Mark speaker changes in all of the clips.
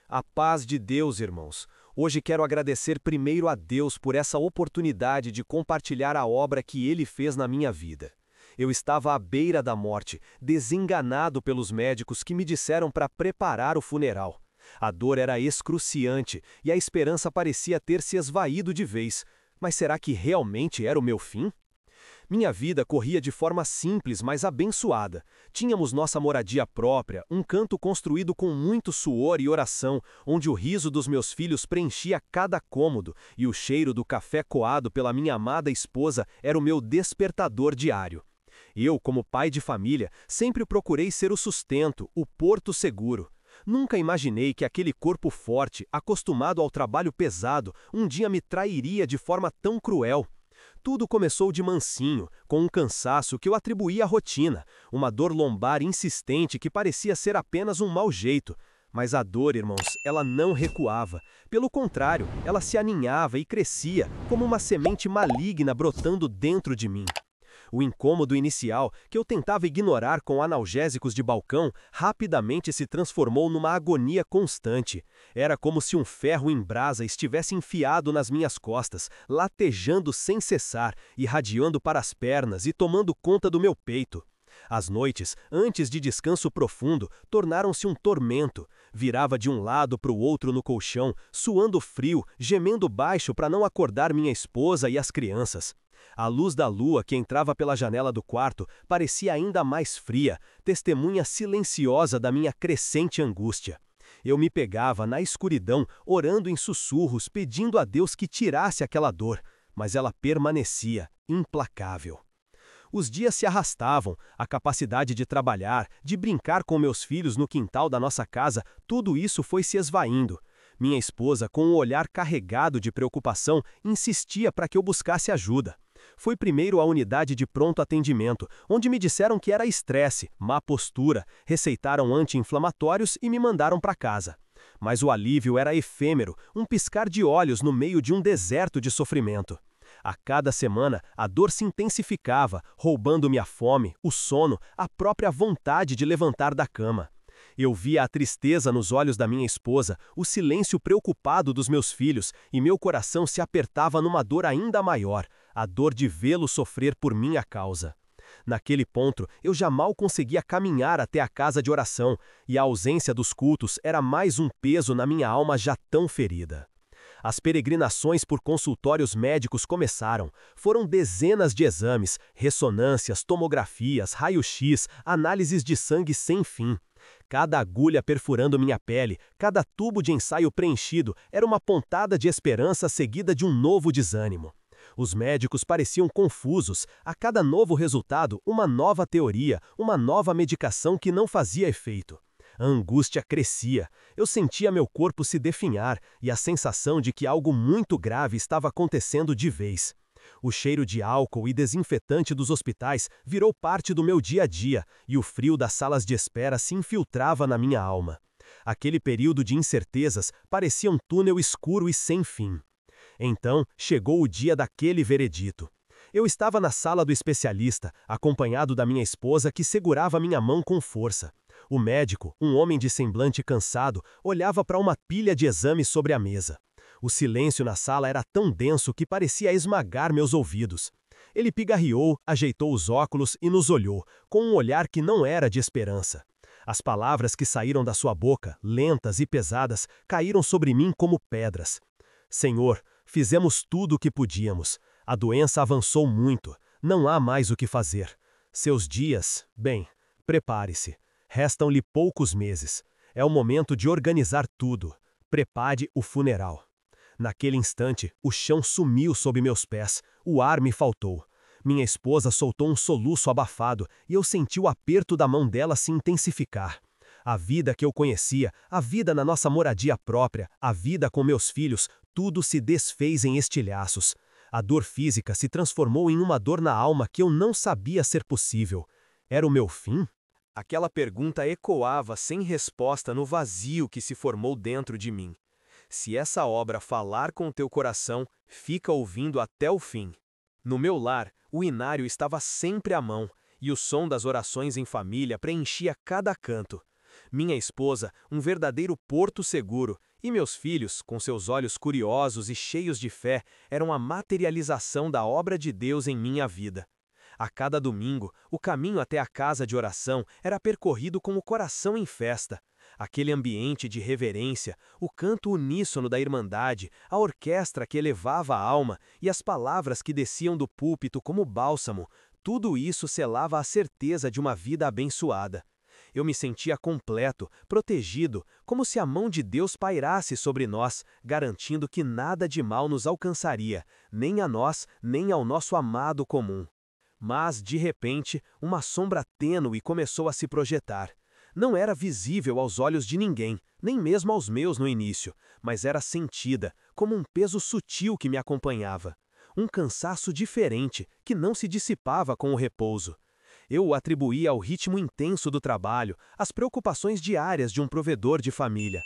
Speaker 1: A paz de Deus, irmãos. Hoje quero agradecer primeiro a Deus por essa oportunidade de compartilhar a obra que Ele fez na minha vida. Eu estava à beira da morte, desenganado pelos médicos que me disseram para preparar o funeral. A dor era excruciante e a esperança parecia ter se esvaído de vez. Mas será que realmente era o meu fim? Minha vida corria de forma simples, mas abençoada. Tínhamos nossa moradia própria, um canto construído com muito suor e oração, onde o riso dos meus filhos preenchia cada cômodo, e o cheiro do café coado pela minha amada esposa era o meu despertador diário. Eu, como pai de família, sempre procurei ser o sustento, o porto seguro. Nunca imaginei que aquele corpo forte, acostumado ao trabalho pesado, um dia me trairia de forma tão cruel. Tudo começou de mansinho, com um cansaço que eu atribuía à rotina, uma dor lombar insistente que parecia ser apenas um mau jeito. Mas a dor, irmãos, ela não recuava. Pelo contrário, ela se aninhava e crescia, como uma semente maligna brotando dentro de mim. O incômodo inicial, que eu tentava ignorar com analgésicos de balcão, rapidamente se transformou numa agonia constante. Era como se um ferro em brasa estivesse enfiado nas minhas costas, latejando sem cessar, irradiando para as pernas e tomando conta do meu peito. As noites, antes de descanso profundo, tornaram-se um tormento. Virava de um lado para o outro no colchão, suando frio, gemendo baixo para não acordar minha esposa e as crianças. A luz da lua que entrava pela janela do quarto parecia ainda mais fria, testemunha silenciosa da minha crescente angústia. Eu me pegava na escuridão, orando em sussurros, pedindo a Deus que tirasse aquela dor, mas ela permanecia, implacável. Os dias se arrastavam, a capacidade de trabalhar, de brincar com meus filhos no quintal da nossa casa, tudo isso foi se esvaindo. Minha esposa, com um olhar carregado de preocupação, insistia para que eu buscasse ajuda. Fui primeiro à unidade de pronto atendimento, onde me disseram que era estresse, má postura, receitaram anti-inflamatórios e me mandaram para casa. Mas o alívio era efêmero, um piscar de olhos no meio de um deserto de sofrimento. A cada semana, a dor se intensificava, roubando-me a fome, o sono, a própria vontade de levantar da cama. Eu via a tristeza nos olhos da minha esposa, o silêncio preocupado dos meus filhos, e meu coração se apertava numa dor ainda maior, a dor de vê-lo sofrer por minha causa. Naquele ponto, eu já mal conseguia caminhar até a casa de oração, e a ausência dos cultos era mais um peso na minha alma já tão ferida. As peregrinações por consultórios médicos começaram. Foram dezenas de exames, ressonâncias, tomografias, raio-x, análises de sangue sem fim. Cada agulha perfurando minha pele, cada tubo de ensaio preenchido, era uma pontada de esperança seguida de um novo desânimo. Os médicos pareciam confusos, a cada novo resultado, uma nova teoria, uma nova medicação que não fazia efeito. A angústia crescia, eu sentia meu corpo se definhar e a sensação de que algo muito grave estava acontecendo de vez. O cheiro de álcool e desinfetante dos hospitais virou parte do meu dia a dia e o frio das salas de espera se infiltrava na minha alma. Aquele período de incertezas parecia um túnel escuro e sem fim. Então chegou o dia daquele veredito. Eu estava na sala do especialista, acompanhado da minha esposa que segurava minha mão com força. O médico, um homem de semblante cansado, olhava para uma pilha de exames sobre a mesa. O silêncio na sala era tão denso que parecia esmagar meus ouvidos. Ele pigarreou, ajeitou os óculos e nos olhou, com um olhar que não era de esperança. As palavras que saíram da sua boca, lentas e pesadas, caíram sobre mim como pedras. Senhor, fizemos tudo o que podíamos. A doença avançou muito. Não há mais o que fazer. Seus dias, bem, prepare-se. Restam-lhe poucos meses. É o momento de organizar tudo. Prepare o funeral. Naquele instante, o chão sumiu sob meus pés, o ar me faltou. Minha esposa soltou um soluço abafado e eu senti o aperto da mão dela se intensificar. A vida que eu conhecia, a vida na nossa moradia própria, a vida com meus filhos, tudo se desfez em estilhaços. A dor física se transformou em uma dor na alma que eu não sabia ser possível. Era o meu fim? Aquela pergunta ecoava sem resposta no vazio que se formou dentro de mim. Se essa obra falar com teu coração, fica ouvindo até o fim. No meu lar, o inário estava sempre à mão, e o som das orações em família preenchia cada canto. Minha esposa, um verdadeiro porto seguro, e meus filhos, com seus olhos curiosos e cheios de fé, eram a materialização da obra de Deus em minha vida. A cada domingo, o caminho até a casa de oração era percorrido com o coração em festa. Aquele ambiente de reverência, o canto uníssono da irmandade, a orquestra que elevava a alma e as palavras que desciam do púlpito como bálsamo, tudo isso selava a certeza de uma vida abençoada. Eu me sentia completo, protegido, como se a mão de Deus pairasse sobre nós, garantindo que nada de mal nos alcançaria, nem a nós, nem ao nosso amado comum. Mas, de repente, uma sombra tênue começou a se projetar. Não era visível aos olhos de ninguém, nem mesmo aos meus no início, mas era sentida, como um peso sutil que me acompanhava. Um cansaço diferente, que não se dissipava com o repouso. Eu o atribuía ao ritmo intenso do trabalho, às preocupações diárias de um provedor de família.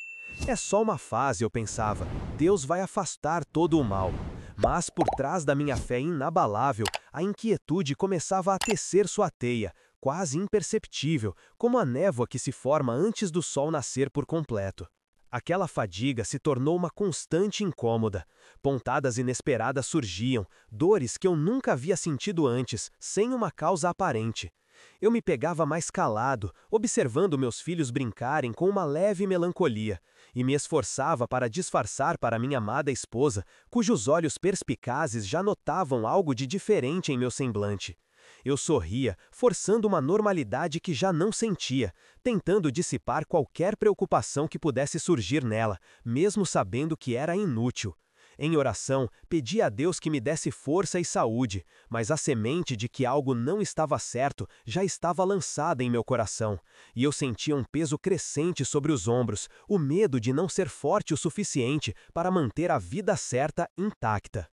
Speaker 1: É só uma fase, eu pensava. Deus vai afastar todo o mal. Mas por trás da minha fé inabalável, a inquietude começava a tecer sua teia, quase imperceptível, como a névoa que se forma antes do sol nascer por completo. Aquela fadiga se tornou uma constante incômoda. Pontadas inesperadas surgiam, dores que eu nunca havia sentido antes, sem uma causa aparente. Eu me pegava mais calado, observando meus filhos brincarem com uma leve melancolia, e me esforçava para disfarçar para minha amada esposa, cujos olhos perspicazes já notavam algo de diferente em meu semblante. Eu sorria, forçando uma normalidade que já não sentia, tentando dissipar qualquer preocupação que pudesse surgir nela, mesmo sabendo que era inútil. Em oração, pedi a Deus que me desse força e saúde, mas a semente de que algo não estava certo já estava lançada em meu coração, e eu sentia um peso crescente sobre os ombros, o medo de não ser forte o suficiente para manter a vida certa intacta.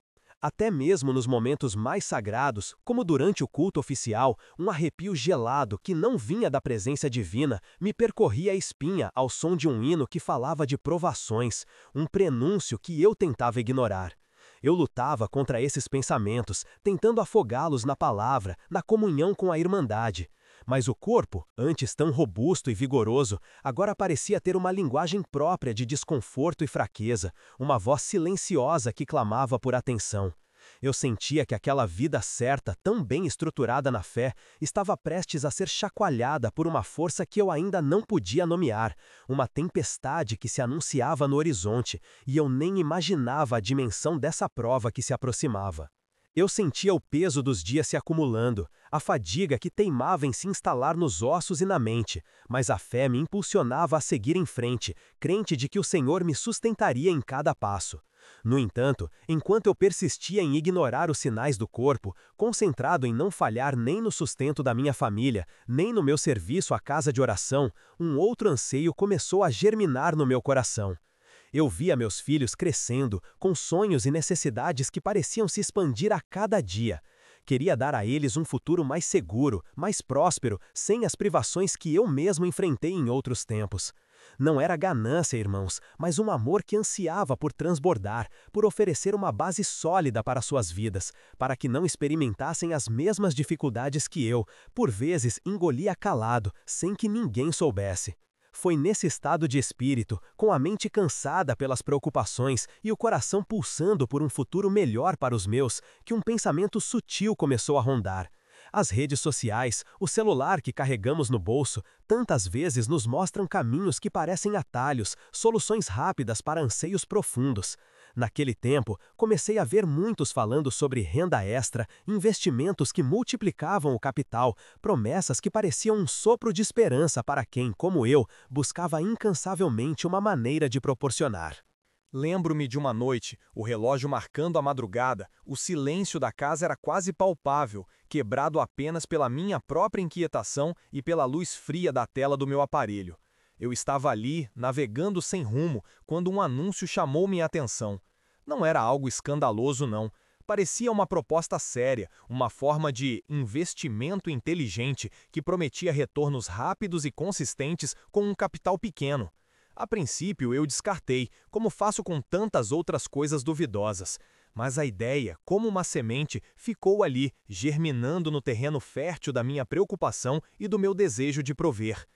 Speaker 1: Até mesmo nos momentos mais sagrados, como durante o culto oficial, um arrepio gelado que não vinha da presença divina me percorria a espinha ao som de um hino que falava de provações, um prenúncio que eu tentava ignorar. Eu lutava contra esses pensamentos, tentando afogá-los na palavra, na comunhão com a irmandade. Mas o corpo, antes tão robusto e vigoroso, agora parecia ter uma linguagem própria de desconforto e fraqueza, uma voz silenciosa que clamava por atenção. Eu sentia que aquela vida certa, tão bem estruturada na fé, estava prestes a ser chacoalhada por uma força que eu ainda não podia nomear, uma tempestade que se anunciava no horizonte, e eu nem imaginava a dimensão dessa prova que se aproximava. Eu sentia o peso dos dias se acumulando, a fadiga que teimava em se instalar nos ossos e na mente, mas a fé me impulsionava a seguir em frente, crente de que o Senhor me sustentaria em cada passo. No entanto, enquanto eu persistia em ignorar os sinais do corpo, concentrado em não falhar nem no sustento da minha família, nem no meu serviço à casa de oração, um outro anseio começou a germinar no meu coração. Eu via meus filhos crescendo, com sonhos e necessidades que pareciam se expandir a cada dia. Queria dar a eles um futuro mais seguro, mais próspero, sem as privações que eu mesmo enfrentei em outros tempos. Não era ganância, irmãos, mas um amor que ansiava por transbordar, por oferecer uma base sólida para suas vidas, para que não experimentassem as mesmas dificuldades que eu, por vezes engolia calado, sem que ninguém soubesse. Foi nesse estado de espírito, com a mente cansada pelas preocupações e o coração pulsando por um futuro melhor para os meus, que um pensamento sutil começou a rondar. As redes sociais, o celular que carregamos no bolso, tantas vezes nos mostram caminhos que parecem atalhos, soluções rápidas para anseios profundos. Naquele tempo, comecei a ver muitos falando sobre renda extra, investimentos que multiplicavam o capital, promessas que pareciam um sopro de esperança para quem, como eu, buscava incansavelmente uma maneira de proporcionar. Lembro-me de uma noite, o relógio marcando a madrugada, o silêncio da casa era quase palpável, quebrado apenas pela minha própria inquietação e pela luz fria da tela do meu aparelho. Eu estava ali, navegando sem rumo, quando um anúncio chamou minha atenção. Não era algo escandaloso, não. Parecia uma proposta séria, uma forma de investimento inteligente que prometia retornos rápidos e consistentes com um capital pequeno. A princípio eu descartei, como faço com tantas outras coisas duvidosas. Mas a ideia, como uma semente, ficou ali, germinando no terreno fértil da minha preocupação e do meu desejo de prover.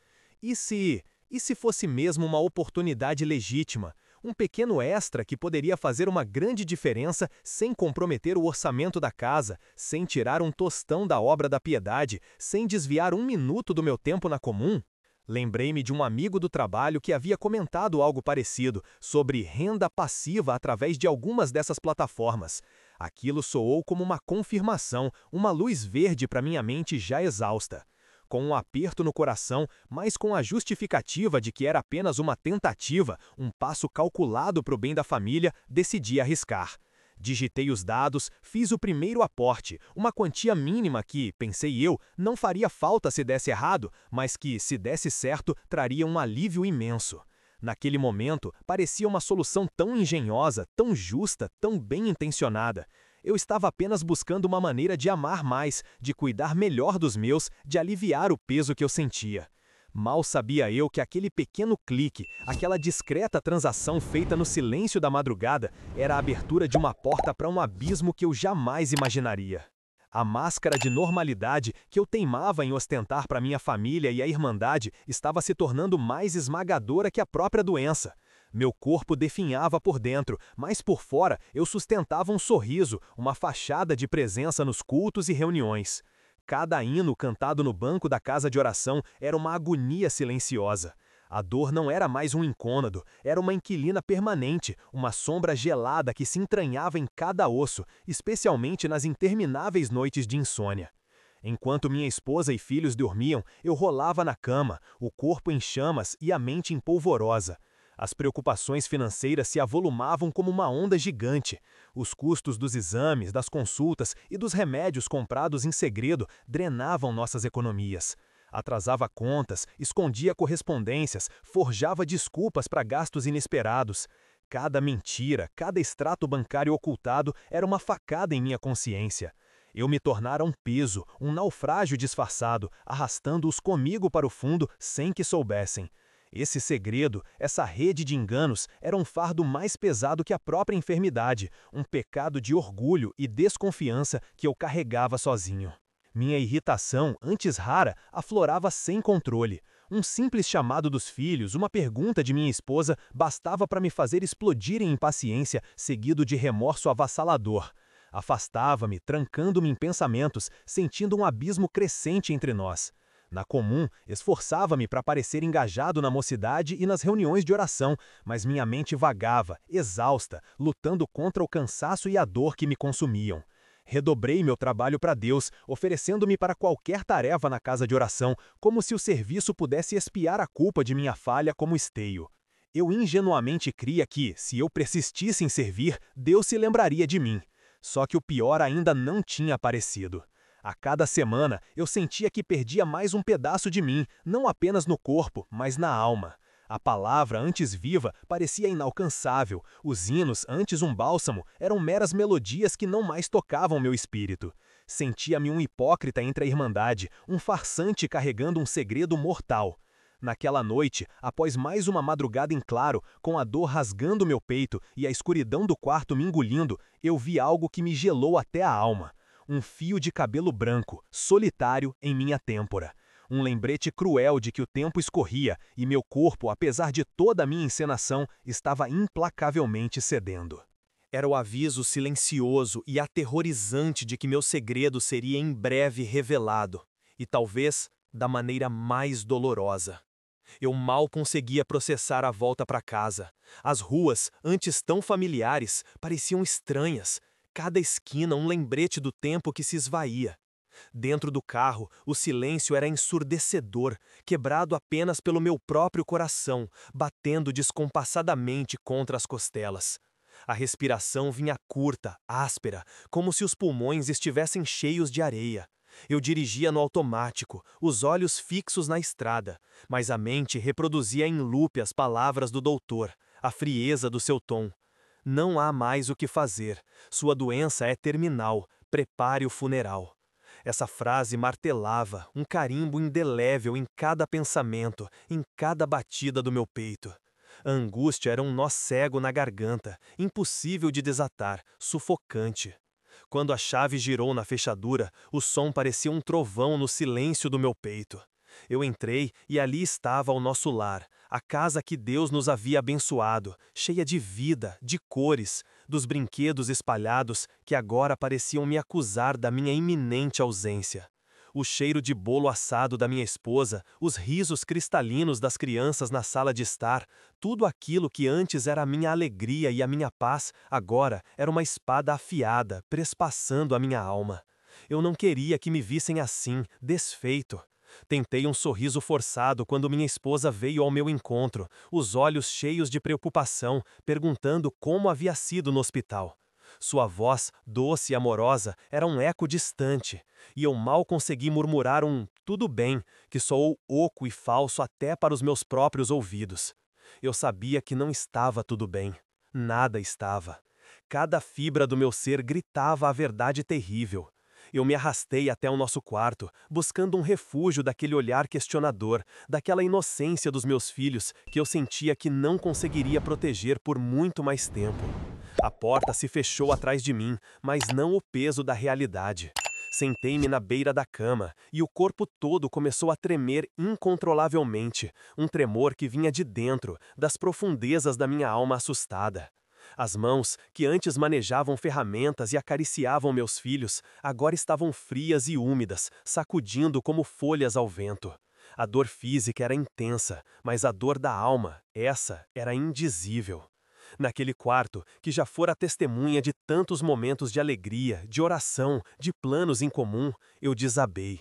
Speaker 1: E se... E se fosse mesmo uma oportunidade legítima? Um pequeno extra que poderia fazer uma grande diferença sem comprometer o orçamento da casa, sem tirar um tostão da obra da piedade, sem desviar um minuto do meu tempo na comum? Lembrei-me de um amigo do trabalho que havia comentado algo parecido, sobre renda passiva através de algumas dessas plataformas. Aquilo soou como uma confirmação, uma luz verde para minha mente já exausta. Com um aperto no coração, mas com a justificativa de que era apenas uma tentativa, um passo calculado para o bem da família, decidi arriscar. Digitei os dados, fiz o primeiro aporte, uma quantia mínima que, pensei eu, não faria falta se desse errado, mas que, se desse certo, traria um alívio imenso. Naquele momento, parecia uma solução tão engenhosa, tão justa, tão bem intencionada. Eu estava apenas buscando uma maneira de amar mais, de cuidar melhor dos meus, de aliviar o peso que eu sentia. Mal sabia eu que aquele pequeno clique, aquela discreta transação feita no silêncio da madrugada, era a abertura de uma porta para um abismo que eu jamais imaginaria. A máscara de normalidade que eu teimava em ostentar para minha família e a Irmandade estava se tornando mais esmagadora que a própria doença. Meu corpo definhava por dentro, mas por fora eu sustentava um sorriso, uma fachada de presença nos cultos e reuniões. Cada hino cantado no banco da casa de oração era uma agonia silenciosa. A dor não era mais um incômodo, era uma inquilina permanente, uma sombra gelada que se entranhava em cada osso, especialmente nas intermináveis noites de insônia. Enquanto minha esposa e filhos dormiam, eu rolava na cama, o corpo em chamas e a mente em polvorosa. As preocupações financeiras se avolumavam como uma onda gigante. Os custos dos exames, das consultas e dos remédios comprados em segredo drenavam nossas economias. Atrasava contas, escondia correspondências, forjava desculpas para gastos inesperados. Cada mentira, cada extrato bancário ocultado era uma facada em minha consciência. Eu me tornara um peso, um naufrágio disfarçado, arrastando-os comigo para o fundo sem que soubessem. Esse segredo, essa rede de enganos, era um fardo mais pesado que a própria enfermidade, um pecado de orgulho e desconfiança que eu carregava sozinho. Minha irritação, antes rara, aflorava sem controle. Um simples chamado dos filhos, uma pergunta de minha esposa, bastava para me fazer explodir em impaciência, seguido de remorso avassalador. Afastava-me, trancando-me em pensamentos, sentindo um abismo crescente entre nós. Na comum, esforçava-me para parecer engajado na mocidade e nas reuniões de oração, mas minha mente vagava, exausta, lutando contra o cansaço e a dor que me consumiam. Redobrei meu trabalho para Deus, oferecendo-me para qualquer tarefa na casa de oração, como se o serviço pudesse expiar a culpa de minha falha como esteio. Eu ingenuamente cria que, se eu persistisse em servir, Deus se lembraria de mim. Só que o pior ainda não tinha aparecido. A cada semana, eu sentia que perdia mais um pedaço de mim, não apenas no corpo, mas na alma. A palavra, antes viva, parecia inalcançável. Os hinos, antes um bálsamo, eram meras melodias que não mais tocavam meu espírito. Sentia-me um hipócrita entre a Irmandade, um farsante carregando um segredo mortal. Naquela noite, após mais uma madrugada em claro, com a dor rasgando meu peito e a escuridão do quarto me engolindo, eu vi algo que me gelou até a alma. Um fio de cabelo branco, solitário, em minha têmpora. Um lembrete cruel de que o tempo escorria e meu corpo, apesar de toda a minha encenação, estava implacavelmente cedendo. Era o aviso silencioso e aterrorizante de que meu segredo seria em breve revelado, e talvez da maneira mais dolorosa. Eu mal conseguia processar a volta para casa. As ruas, antes tão familiares, pareciam estranhas. Cada esquina um lembrete do tempo que se esvaía. Dentro do carro, o silêncio era ensurdecedor, quebrado apenas pelo meu próprio coração, batendo descompassadamente contra as costelas. A respiração vinha curta, áspera, como se os pulmões estivessem cheios de areia. Eu dirigia no automático, os olhos fixos na estrada, mas a mente reproduzia em loop as palavras do doutor, a frieza do seu tom. Não há mais o que fazer. Sua doença é terminal. Prepare o funeral. Essa frase martelava, um carimbo indelével em cada pensamento, em cada batida do meu peito. A angústia era um nó cego na garganta, impossível de desatar, sufocante. Quando a chave girou na fechadura, o som parecia um trovão no silêncio do meu peito.
Speaker 2: Eu entrei e ali estava o nosso lar, a casa que Deus nos havia abençoado, cheia de vida, de cores, dos brinquedos espalhados que agora pareciam me acusar da minha iminente ausência. O cheiro de bolo assado da minha esposa, os risos cristalinos das crianças na sala de estar, tudo aquilo que antes era a minha alegria e a minha paz, agora era uma espada afiada, prespaçando a minha alma. Eu não queria que me vissem assim, desfeito. Tentei um sorriso forçado quando minha esposa veio ao meu encontro, os olhos cheios de preocupação, perguntando como havia sido no hospital. Sua voz, doce e amorosa, era um eco distante, e eu mal consegui murmurar um "tudo bem", que soou oco e falso até para os meus próprios ouvidos. Eu sabia que não estava tudo bem. Nada estava. Cada fibra do meu ser gritava a verdade terrível. Eu me arrastei até o nosso quarto, buscando um refúgio daquele olhar questionador, daquela inocência dos meus filhos que eu sentia que não conseguiria proteger por muito mais tempo. A porta se fechou atrás de mim, mas não o peso da realidade. Sentei-me na beira da cama e o corpo todo começou a tremer incontrolavelmente, um tremor que vinha de dentro, das profundezas da minha alma assustada. As mãos, que antes manejavam ferramentas e acariciavam meus filhos, agora estavam frias e úmidas, sacudindo como folhas ao vento. A dor física era intensa, mas a dor da alma, essa, era indizível. Naquele quarto, que já fora testemunha de tantos momentos de alegria, de oração, de planos em comum, eu desabei.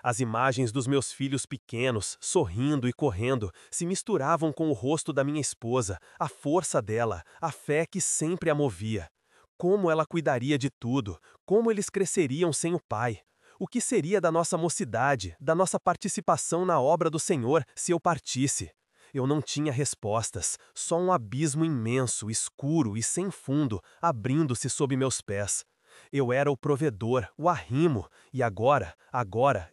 Speaker 2: As imagens dos meus filhos pequenos, sorrindo e correndo, se misturavam com o rosto da minha esposa, a força dela, a fé que sempre a movia. Como ela cuidaria de tudo, como eles cresceriam sem o pai. O que seria da nossa mocidade, da nossa participação na obra do Senhor se eu partisse? Eu não tinha respostas, só um abismo imenso, escuro e sem fundo, abrindo-se sob meus pés. Eu era o provedor, o arrimo, e agora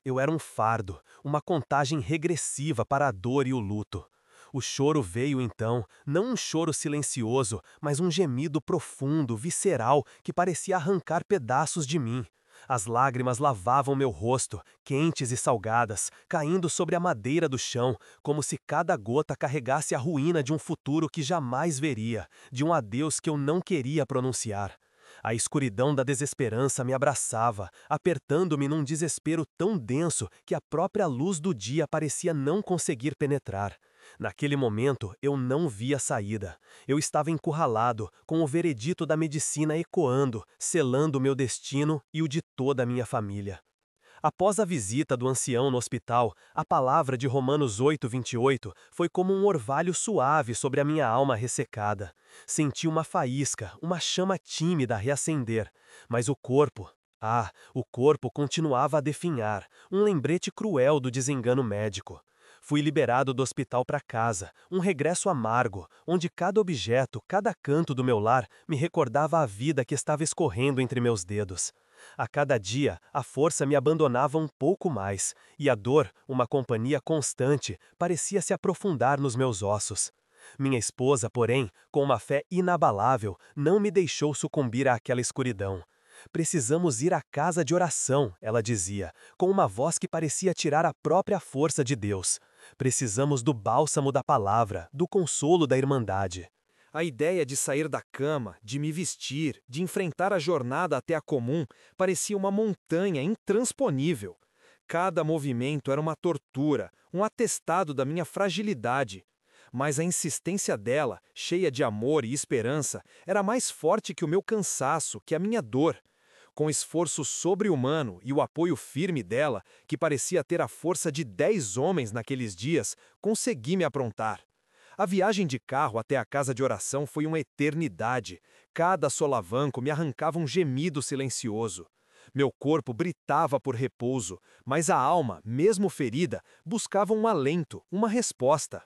Speaker 2: eu era um fardo, uma contagem regressiva para a dor e o luto. O choro veio então, não um choro silencioso, mas um gemido profundo, visceral, que parecia arrancar pedaços de mim. As lágrimas lavavam meu rosto, quentes e salgadas, caindo sobre a madeira do chão, como se cada gota carregasse a ruína de um futuro que jamais veria, de um adeus que eu não queria pronunciar. A escuridão da desesperança me abraçava, apertando-me num desespero tão denso que a própria luz do dia parecia não conseguir penetrar. Naquele momento, eu não via saída. Eu estava encurralado, com o veredito da medicina ecoando, selando meu destino e o de toda a minha família. Após a visita do ancião no hospital, a palavra de Romanos 8:28 foi como um orvalho suave sobre a minha alma ressecada. Senti uma faísca, uma chama tímida reacender, mas o corpo continuava a definhar, um lembrete cruel do desengano médico. Fui liberado do hospital para casa, um regresso amargo, onde cada objeto, cada canto do meu lar me recordava a vida que estava escorrendo entre meus dedos. A cada dia, a força me abandonava um pouco mais, e a dor, uma companhia constante, parecia se aprofundar nos meus ossos. Minha esposa, porém, com uma fé inabalável, não me deixou sucumbir àquela escuridão. Precisamos ir à casa de oração, ela dizia, com uma voz que parecia tirar a própria força de Deus. Precisamos do bálsamo da palavra, do consolo da irmandade.
Speaker 1: A ideia de sair da cama, de me vestir, de enfrentar a jornada até a comum, parecia uma montanha intransponível. Cada movimento era uma tortura, um atestado da minha fragilidade. Mas a insistência dela, cheia de amor e esperança, era mais forte que o meu cansaço, que a minha dor. Com esforço sobre-humano e o apoio firme dela, que parecia ter a força de 10 homens naqueles dias, consegui me aprontar. A viagem de carro até a casa de oração foi uma eternidade. Cada solavanco me arrancava um gemido silencioso. Meu corpo britava por repouso, mas a alma, mesmo ferida, buscava um alento, uma resposta.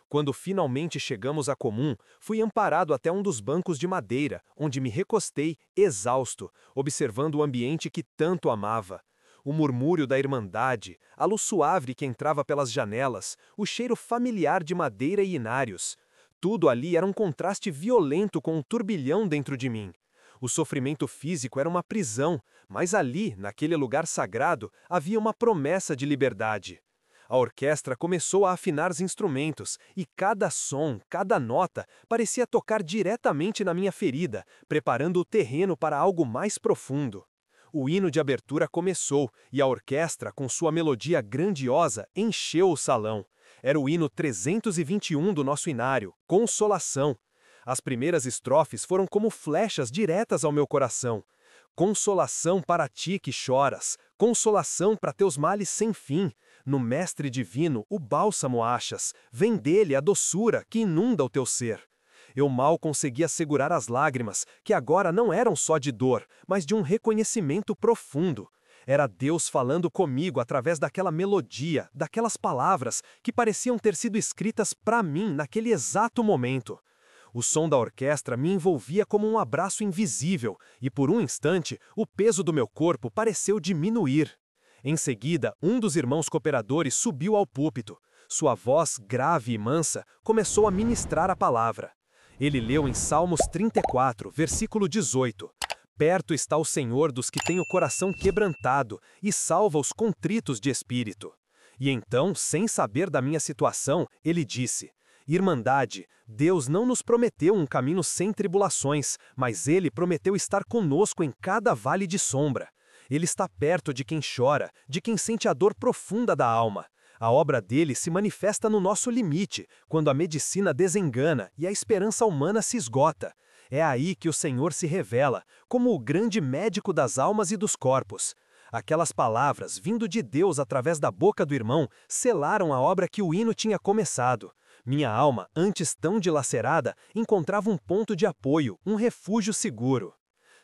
Speaker 1: Quando finalmente chegamos à comum, fui amparado até um dos bancos de madeira, onde me recostei, exausto, observando o ambiente que tanto amava. O murmúrio da irmandade, a luz suave que entrava pelas janelas, o cheiro familiar de madeira e inários. Tudo ali era um contraste violento com um turbilhão dentro de mim. O sofrimento físico era uma prisão, mas ali, naquele lugar sagrado, havia uma promessa de liberdade.
Speaker 2: A orquestra começou a afinar os instrumentos, e cada som, cada nota, parecia tocar diretamente na minha ferida, preparando o terreno para algo mais profundo. O hino de abertura começou, e a orquestra, com sua melodia grandiosa, encheu o salão. Era o hino 321 do nosso inário, Consolação. As primeiras estrofes foram como flechas diretas ao meu coração. Consolação para ti que choras, consolação para teus males sem fim. No Mestre Divino o bálsamo achas, vem dele a doçura que inunda o teu ser. Eu mal conseguia segurar as lágrimas, que agora não eram só de dor, mas de um reconhecimento profundo. Era Deus falando comigo através daquela melodia, daquelas palavras que pareciam ter sido escritas para mim naquele exato momento. O som da orquestra me envolvia como um abraço invisível, e por um instante o peso do meu corpo pareceu diminuir. Em seguida, um dos irmãos cooperadores subiu ao púlpito. Sua voz, grave e mansa, começou a ministrar a palavra. Ele leu em Salmos 34, versículo 18. Perto está o Senhor dos que têm o coração quebrantado e salva os contritos de espírito. E então, sem saber da minha situação, ele disse: Irmandade, Deus não nos prometeu um caminho sem tribulações, mas Ele prometeu estar conosco em cada vale de sombra. Ele está perto de quem chora, de quem sente a dor profunda da alma. A obra dele se manifesta no nosso limite, quando a medicina desengana e a esperança humana se esgota. É aí que o Senhor se revela, como o grande médico das almas e dos corpos. Aquelas palavras, vindo de Deus através da boca do irmão, selaram a obra que o hino tinha começado. Minha alma, antes tão dilacerada, encontrava um ponto de apoio, um refúgio seguro.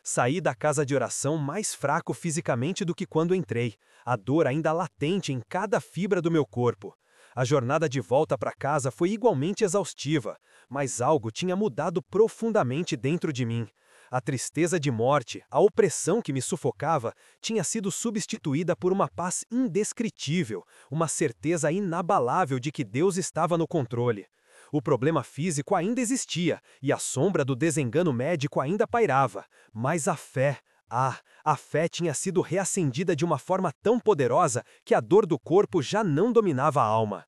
Speaker 2: Saí da casa de oração mais fraco fisicamente do que quando entrei, a dor ainda latente em cada fibra do meu corpo. A jornada de volta para casa foi igualmente exaustiva, mas algo tinha mudado profundamente dentro de mim. A tristeza de morte, a opressão que me sufocava, tinha sido substituída por uma paz indescritível, uma certeza inabalável de que Deus estava no controle. O problema físico ainda existia, e a sombra do desengano médico ainda pairava, mas a fé, a fé tinha sido reacendida de uma forma tão poderosa que a dor do corpo já não dominava a alma.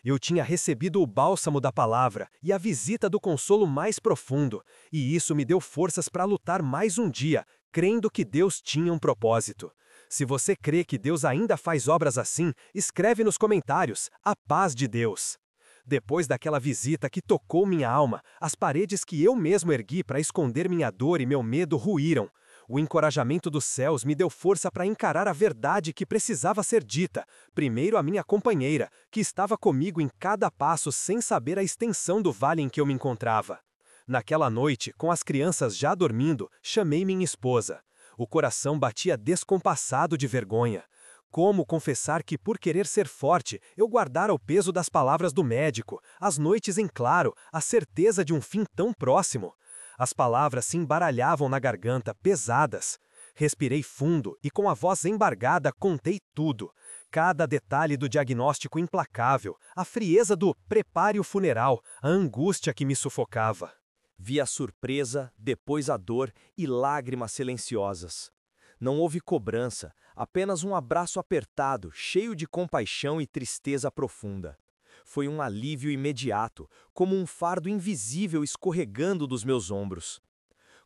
Speaker 2: Eu tinha recebido o bálsamo da palavra e a visita do consolo mais profundo, e isso me deu forças para lutar mais um dia, crendo que Deus tinha um propósito. Se você crê que Deus ainda faz obras assim, escreve nos comentários: a paz de Deus. Depois daquela visita que tocou minha alma, as paredes que eu mesmo ergui para esconder minha dor e meu medo ruíram. O encorajamento dos céus me deu força para encarar a verdade que precisava ser dita, primeiro à minha companheira, que estava comigo em cada passo sem saber a extensão do vale em que eu me encontrava. Naquela noite, com as crianças já dormindo, chamei minha esposa. O coração batia descompassado de vergonha. Como confessar que, por querer ser forte, eu guardara o peso das palavras do médico, as noites em claro, a certeza de um fim tão próximo? As palavras se embaralhavam na garganta, pesadas. Respirei fundo e, com a voz embargada, contei tudo. Cada detalhe do diagnóstico implacável, a frieza do prepare o funeral, a angústia que me sufocava.
Speaker 1: Vi a surpresa, depois a dor e lágrimas silenciosas. Não houve cobrança, apenas um abraço apertado, cheio de compaixão e tristeza profunda. Foi um alívio imediato, como um fardo invisível escorregando dos meus ombros.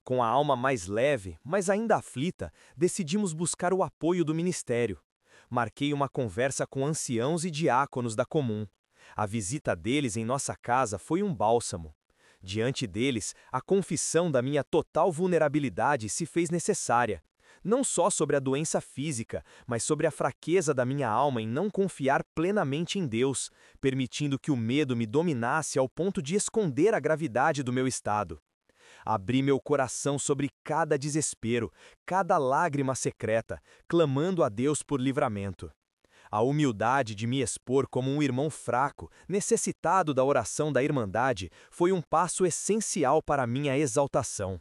Speaker 1: Com a alma mais leve, mas ainda aflita, decidimos buscar o apoio do ministério. Marquei uma conversa com anciãos e diáconos da comum. A visita deles em nossa casa foi um bálsamo. Diante deles, a confissão da minha total vulnerabilidade se fez necessária. Não só sobre a doença física, mas sobre a fraqueza da minha alma em não confiar plenamente em Deus, permitindo que o medo me dominasse ao ponto de esconder a gravidade do meu estado. Abri meu coração sobre cada desespero, cada lágrima secreta, clamando a Deus por livramento. A humildade de me expor como um irmão fraco, necessitado da oração da Irmandade, foi um passo essencial para minha exaltação.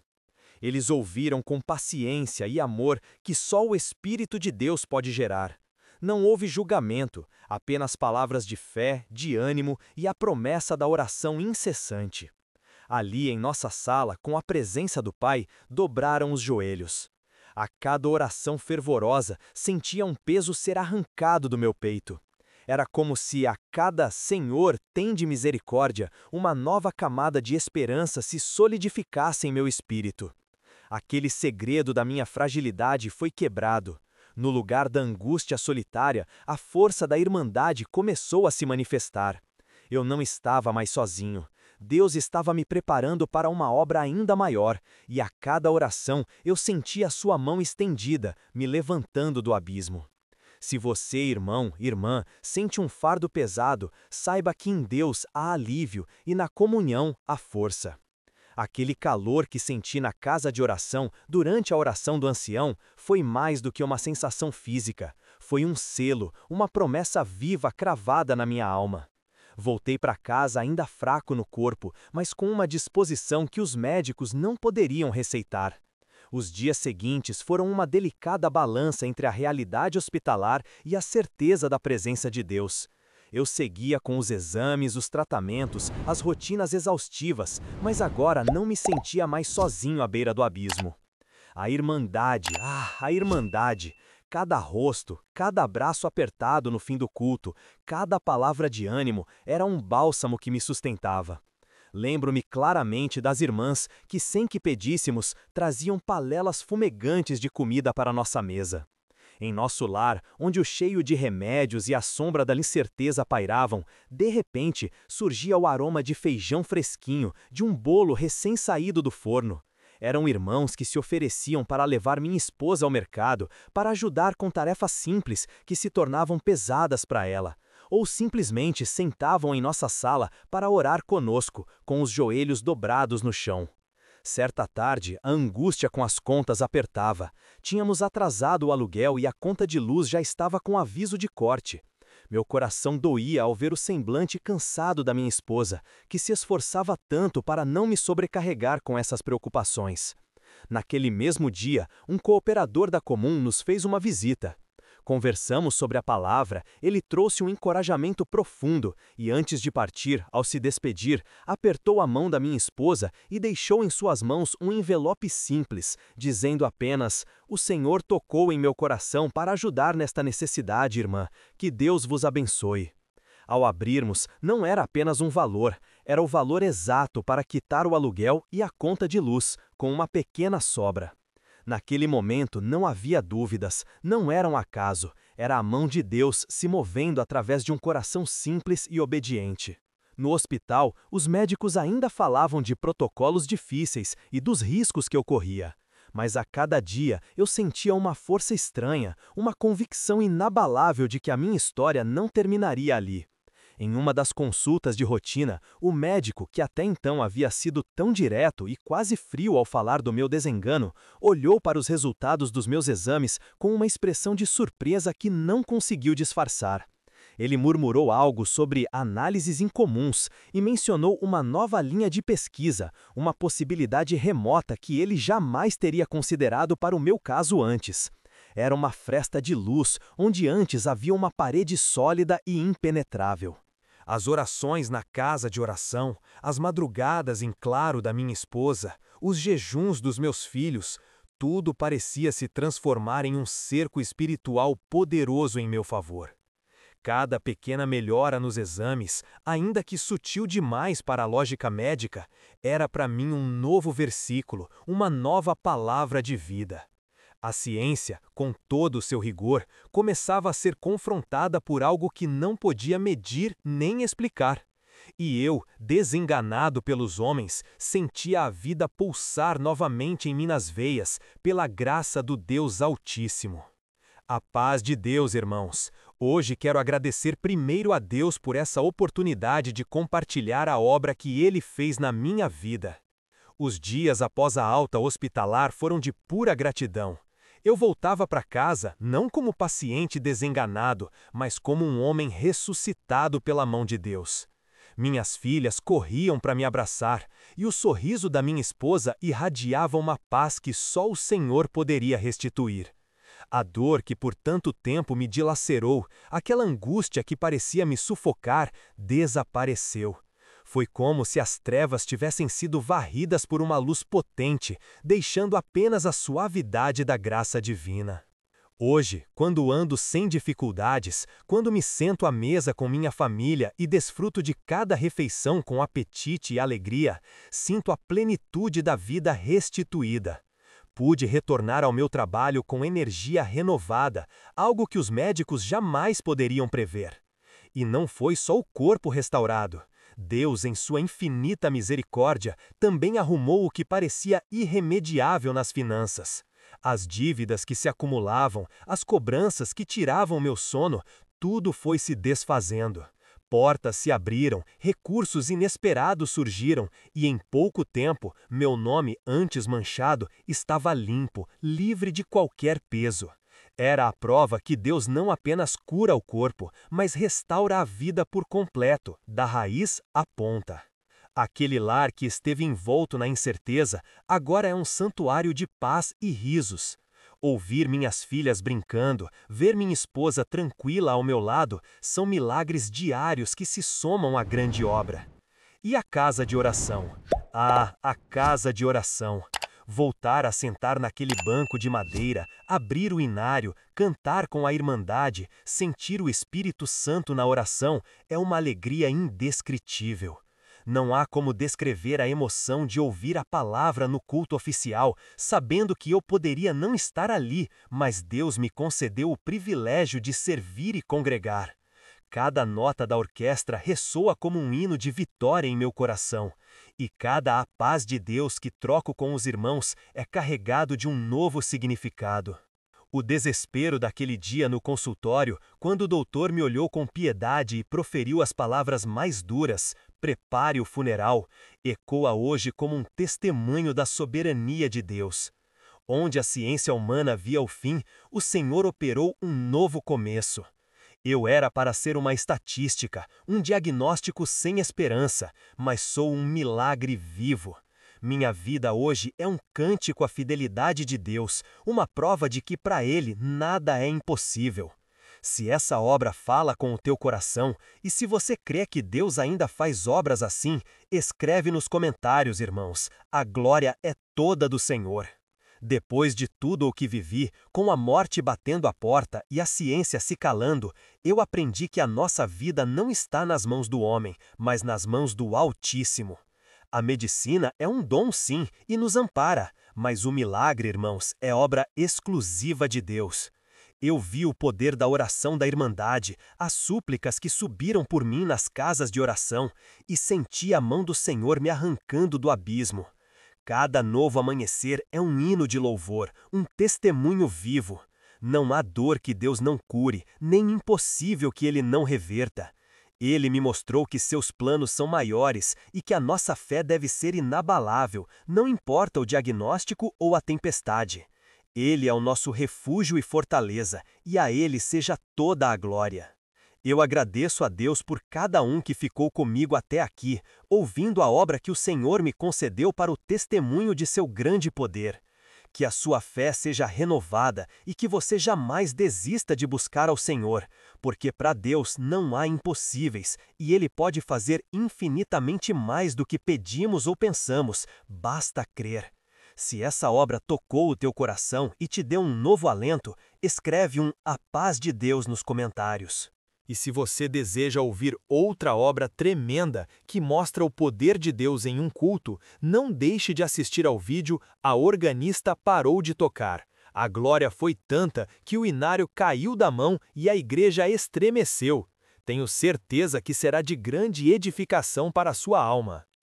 Speaker 1: Eles ouviram com paciência e amor que só o Espírito de Deus pode gerar. Não houve julgamento, apenas palavras de fé, de ânimo e a promessa da oração incessante. Ali, em nossa sala, com a presença do Pai, dobraram os joelhos. A cada oração fervorosa, sentia um peso ser arrancado do meu peito.
Speaker 2: Era como se a cada Senhor tende misericórdia, uma nova camada de esperança se solidificasse em meu espírito. Aquele segredo da minha fragilidade foi quebrado. No lugar da angústia solitária, a força da irmandade começou a se manifestar. Eu não estava mais sozinho. Deus estava me preparando para uma obra ainda maior, e a cada oração eu sentia a sua mão estendida, me levantando do abismo. Se você, irmão, irmã, sente um fardo pesado, saiba que em Deus há alívio e na comunhão há força. Aquele calor que senti na casa de oração durante a oração do ancião foi mais do que uma sensação física, foi um selo, uma promessa viva cravada na minha alma. Voltei para casa ainda fraco no corpo, mas com uma disposição que os médicos não poderiam receitar. Os dias seguintes foram uma delicada balança entre a realidade hospitalar e a certeza da presença de Deus. Eu seguia com os exames, os tratamentos, as rotinas exaustivas, mas agora não me sentia mais sozinho à beira do abismo. A irmandade, a irmandade! Cada rosto, cada abraço apertado no fim do culto, cada palavra de ânimo era um bálsamo que me sustentava. Lembro-me claramente das irmãs que, sem que pedíssemos, traziam panelas fumegantes de comida para nossa mesa. Em nosso lar, onde o cheio de remédios e a sombra da incerteza pairavam, de repente surgia o aroma de feijão fresquinho, de um bolo recém-saído do forno. Eram irmãos que se ofereciam para levar minha esposa ao mercado, para ajudar com tarefas simples que se tornavam pesadas para ela, ou simplesmente sentavam em nossa sala para orar conosco, com os joelhos dobrados no chão. Certa tarde, a angústia com as contas apertava. Tínhamos atrasado o aluguel e a conta de luz já estava com aviso de corte. Meu coração doía ao ver o semblante cansado da minha esposa, que se esforçava tanto para não me sobrecarregar com essas preocupações. Naquele mesmo dia, um cooperador da Comum nos fez uma visita. Conversamos sobre a palavra, ele trouxe um encorajamento profundo e antes de partir, ao se despedir, apertou a mão da minha esposa e deixou em suas mãos um envelope simples, dizendo apenas: "O Senhor tocou em meu coração para ajudar nesta necessidade, irmã. Que Deus vos abençoe." Ao abrirmos, não era apenas um valor, era o valor exato para quitar o aluguel e a conta de luz, com uma pequena sobra. Naquele momento não havia dúvidas, não era um acaso, era a mão de Deus se movendo através de um coração simples e obediente. No hospital, os médicos ainda falavam de protocolos difíceis e dos riscos que eu corria. Mas a cada dia eu sentia uma força estranha, uma convicção inabalável de que a minha história não terminaria ali. Em uma das consultas de rotina, o médico, que até então havia sido tão direto e quase frio ao falar do meu desengano, olhou para os resultados dos meus exames com uma expressão de surpresa que não conseguiu disfarçar. Ele murmurou algo sobre análises incomuns e mencionou uma nova linha de pesquisa, uma possibilidade remota que ele jamais teria considerado para o meu caso antes. Era uma fresta de luz, onde antes havia uma parede sólida e impenetrável. As orações na casa de oração, as madrugadas em claro da minha esposa, os jejuns dos meus filhos, tudo parecia se transformar em um cerco espiritual poderoso em meu favor. Cada pequena melhora nos exames, ainda que sutil demais para a lógica médica, era para mim um novo versículo, uma nova palavra de vida. A ciência, com todo o seu rigor, começava a ser confrontada por algo que não podia medir nem explicar. E eu, desenganado pelos homens, sentia a vida pulsar novamente em minhas veias, pela graça do Deus Altíssimo. A paz de Deus, irmãos. Hoje quero agradecer primeiro a Deus por essa oportunidade de compartilhar a obra que Ele fez na minha vida. Os dias após a alta hospitalar foram de pura gratidão. Eu voltava para casa não como paciente desenganado, mas como um homem ressuscitado pela mão de Deus. Minhas filhas corriam para me abraçar, e o sorriso da minha esposa irradiava uma paz que só o Senhor poderia restituir. A dor que por tanto tempo me dilacerou, aquela angústia que parecia me sufocar, desapareceu. Foi como se as trevas tivessem sido varridas por uma luz potente, deixando apenas a suavidade da graça divina.
Speaker 1: Hoje, quando ando sem dificuldades, quando me sento à mesa com minha família e desfruto de cada refeição com apetite e alegria, sinto a plenitude da vida restituída. Pude retornar ao meu trabalho com energia renovada, algo que os médicos jamais poderiam prever. E não foi só o corpo restaurado. Deus, em sua infinita misericórdia, também arrumou o que parecia irremediável nas finanças. As dívidas que se acumulavam, as cobranças que tiravam meu sono, tudo foi se desfazendo. Portas se abriram, recursos inesperados surgiram, e em pouco tempo, meu nome, antes manchado, estava limpo, livre de qualquer peso. Era a prova que Deus não apenas cura o corpo, mas restaura a vida por completo, da raiz à ponta. Aquele lar que esteve envolto na incerteza, agora é um santuário de paz e risos. Ouvir minhas filhas brincando, ver minha esposa tranquila ao meu lado, são milagres diários que se somam à grande obra. E a casa de oração? Ah, a casa de oração! Voltar a sentar naquele banco de madeira, abrir o inário, cantar com a irmandade, sentir o Espírito Santo na oração, é uma alegria indescritível. Não há como descrever a emoção de ouvir a palavra no culto oficial, sabendo que eu poderia não estar ali, mas Deus me concedeu o privilégio de servir e congregar. Cada nota da orquestra ressoa como um hino de vitória em meu coração, e cada "a paz de Deus" que troco com os irmãos é carregado de um novo significado. O desespero daquele dia no consultório, quando o doutor me olhou com piedade e proferiu as palavras mais duras, "prepare o funeral", ecoa hoje como um testemunho da soberania de Deus. Onde a ciência humana via o fim, o Senhor operou um novo começo. Eu era para ser uma estatística, um diagnóstico sem esperança, mas sou um milagre vivo. Minha vida hoje é um cântico à fidelidade de Deus, uma prova de que para Ele nada é impossível. Se essa obra fala com o teu coração, e se você crê que Deus ainda faz obras assim, escreve nos comentários, irmãos. A glória é toda do Senhor. Depois de tudo o que vivi, com a morte batendo à porta e a ciência se calando, eu aprendi que a nossa vida não está nas mãos do homem, mas nas mãos do Altíssimo. A medicina é um dom, sim, e nos ampara, mas o milagre, irmãos, é obra exclusiva de Deus. Eu vi o poder da oração da Irmandade, as súplicas que subiram por mim nas casas de oração, e senti a mão do Senhor me arrancando do abismo. Cada novo amanhecer é um hino de louvor, um testemunho vivo. Não há dor que Deus não cure, nem impossível que Ele não reverta. Ele me mostrou que seus planos são maiores e que a nossa fé deve ser inabalável, não importa o diagnóstico ou a tempestade. Ele é o nosso refúgio e fortaleza, e a Ele seja toda a glória. Eu agradeço a Deus por cada um que ficou comigo até aqui, ouvindo a obra que o Senhor me concedeu para o testemunho de seu grande poder. Que a sua fé seja renovada e que você jamais desista de buscar ao Senhor, porque para Deus não há impossíveis e Ele pode fazer infinitamente mais do que pedimos ou pensamos, basta crer. Se essa obra tocou o teu coração e te deu um novo alento, escreve um "A Paz de Deus" nos comentários. E se você deseja ouvir outra obra tremenda que mostra o poder de Deus em um culto, não deixe de assistir ao vídeo "A Organista Parou de Tocar". A glória foi tanta que o inário caiu da mão e a igreja estremeceu. Tenho certeza que será de grande edificação para a sua alma.